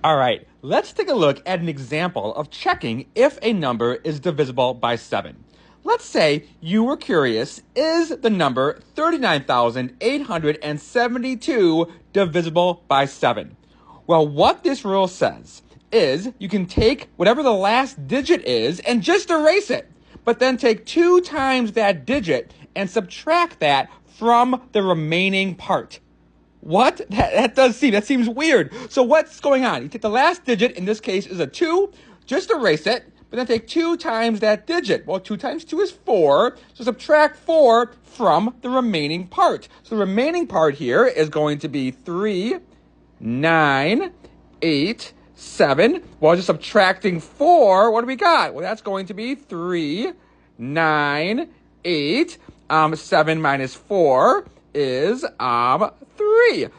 All right, let's take a look at an example of checking if a number is divisible by 7. Let's say you were curious, is the number 39,872 divisible by 7? Well, what this rule says is you can take whatever the last digit is and just erase it, but then take 2 times that digit and subtract that from the remaining part. What? That seems weird. So what's going on? You take the last digit, in this case is a 2, just erase it, but then take 2 times that digit. Well, 2 times 2 is 4, so subtract 4 from the remaining part. So the remaining part here is going to be 3, 9, 8, 7. Well, just subtracting 4, what do we got? Well, that's going to be 3, 9, 8. 7 minus 4 is 3.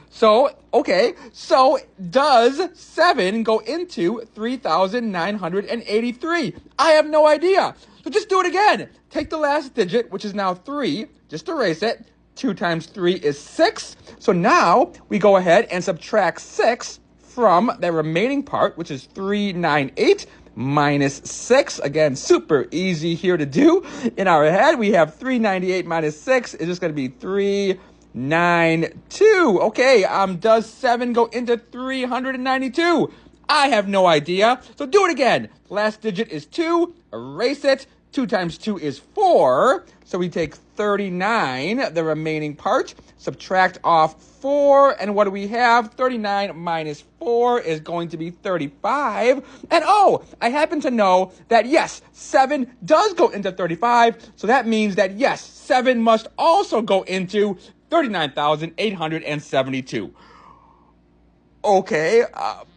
So, okay, so does 7 go into 3,983? I have no idea. So just do it again. Take the last digit, which is now 3, just erase it. 2 times 3 is 6. So now we go ahead and subtract 6 from the remaining part, which is 398. Minus 6. Again, super easy here to do. In our head, we have 398 minus 6 is just going to be 392. Okay, does 7 go into 392? I have no idea. So do it again. The last digit is 2. Erase it. 2 times 2 is 4. So we take 39, the remaining part, subtract off 4, and what do we have? 39 minus 4 is going to be 35. And oh, I happen to know that yes, 7 does go into 35, so that means that yes, 7 must also go into 39,872. Okay,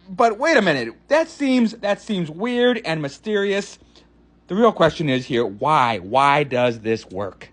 but wait a minute. That seems weird and mysterious. The real question is here, why? Why does this work?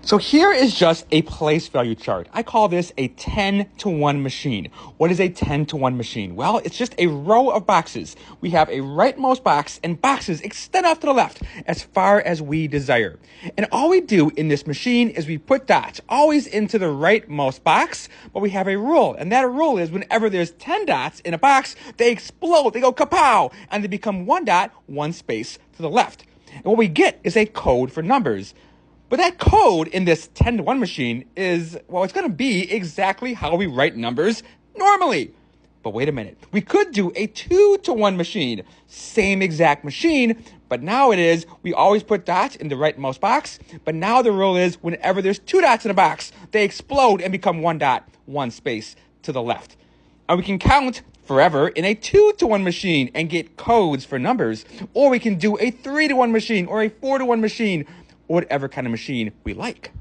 So here is just a place value chart. I call this a 10-to-1 machine. What is a 10-to-1 machine? Well, it's just a row of boxes. We have a rightmost box, and boxes extend off to the left as far as we desire. And all we do in this machine is we put dots always into the rightmost box, but we have a rule. And that rule is whenever there's 10 dots in a box, they explode, they go kapow, and they become 1 dot, 1 space to the left. And what we get is a code for numbers. But that code in this 10-to-1 machine is, well, it's going to be exactly how we write numbers normally. But wait a minute. We could do a 2-to-1 machine. Same exact machine, but now it is, we always put dots in the rightmost box, but now the rule is whenever there's 2 dots in a box, they explode and become 1 dot, 1 space to the left. And we can count forever in a 2-to-1 machine and get codes for numbers, or we can do a 3-to-1 machine or a 4-to-1 machine, or whatever kind of machine we like.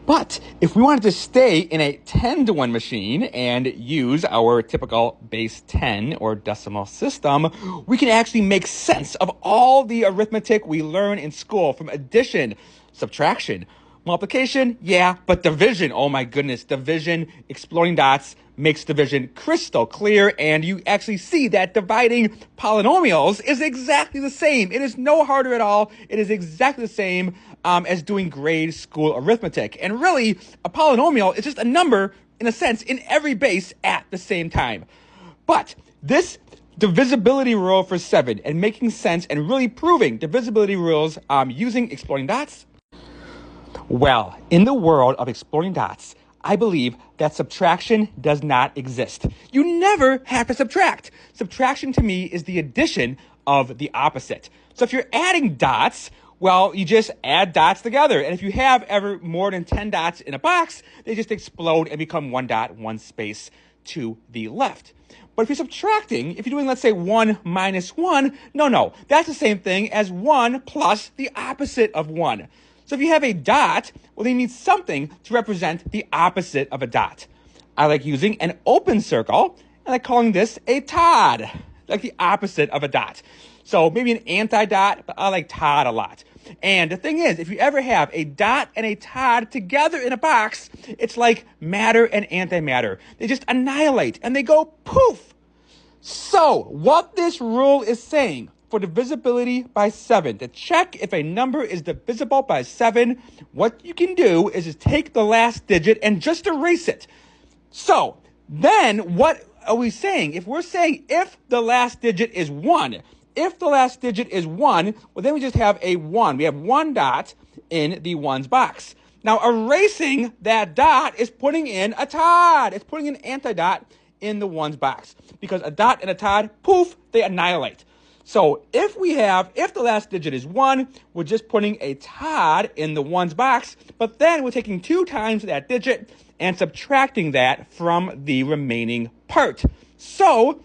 But if we wanted to stay in a 10-to-1 machine and use our typical base 10 or decimal system, we can actually make sense of all the arithmetic we learn in school, from addition, subtraction, multiplication, yeah, but division, oh my goodness, division, exploding dots makes division crystal clear, and you actually see that dividing polynomials is exactly the same. It is no harder at all. It is exactly the same as doing grade school arithmetic. And really, a polynomial is just a number, in a sense, in every base at the same time. But this divisibility rule for 7 and making sense and really proving divisibility rules using exploding dots, well, in the world of exploding dots, I believe that subtraction does not exist. You never have to subtract. Subtraction to me is the addition of the opposite. So if you're adding dots, well, you just add dots together. And if you have ever more than 10 dots in a box, they just explode and become 1 dot, 1 space to the left. But if you're subtracting, if you're doing, let's say, 1 minus 1, no, that's the same thing as 1 plus the opposite of 1. So if you have a dot, well, you need something to represent the opposite of a dot. I like using an open circle, and I like calling this a Todd, like the opposite of a dot. So maybe an anti-dot, but I like Todd a lot. And the thing is, if you ever have a dot and a Todd together in a box, it's like matter and antimatter. They just annihilate, and they go poof. So what this rule is saying, for divisibility by 7, to check if a number is divisible by 7, what you can do is just take the last digit and just erase it. So then what are we saying? If we're saying if the last digit is 1, if the last digit is 1, well, then we just have a 1. We have 1 dot in the ones box. Now, erasing that dot is putting in a tod. It's putting an anti-dot in the ones box. Because a dot and a tod, poof, they annihilate. So if the last digit is 1, we're just putting a tod in the ones box, but then we're taking 2 times that digit and subtracting that from the remaining part. So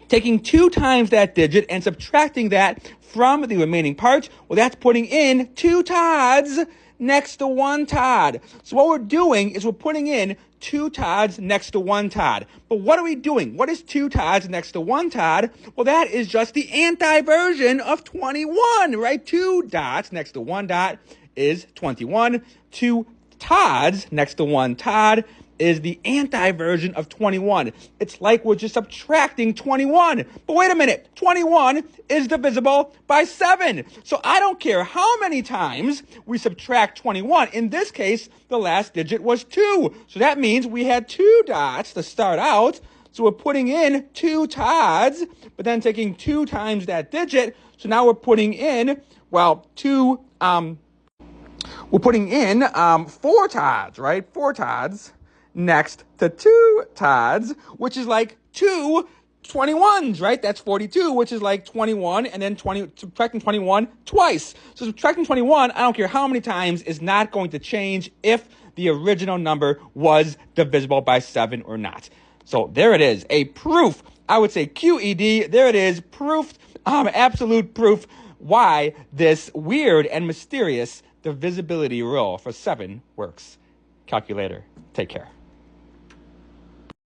taking 2 times that digit and subtracting that from the remaining part, well, that's putting in 2 tods next to 1 tod. So what we're doing is we're putting in 2 tods next to 1 tod. But what are we doing? What is 2 tods next to 1 tod? Well, that is just the anti-version of 21, right? 2 dots next to 1 dot is 21. 2 tods next to 1 tod is the anti-version of 21. It's like we're just subtracting 21. But wait a minute, 21 is divisible by 7. So I don't care how many times we subtract 21. In this case, the last digit was 2. So that means we had 2 dots to start out. So we're putting in 2 tods, but then taking 2 times that digit. So now we're putting in, well, 4 tods, right? 4 tods next to 2 tods, which is like 2 21s, right? That's 42, which is like 21, and then subtracting 21 twice. So subtracting 21, I don't care how many times, is not going to change if the original number was divisible by 7 or not. So there it is, a proof. I would say QED, there it is, proof, absolute proof why this weird and mysterious divisibility rule for 7 works. Calculator, take care.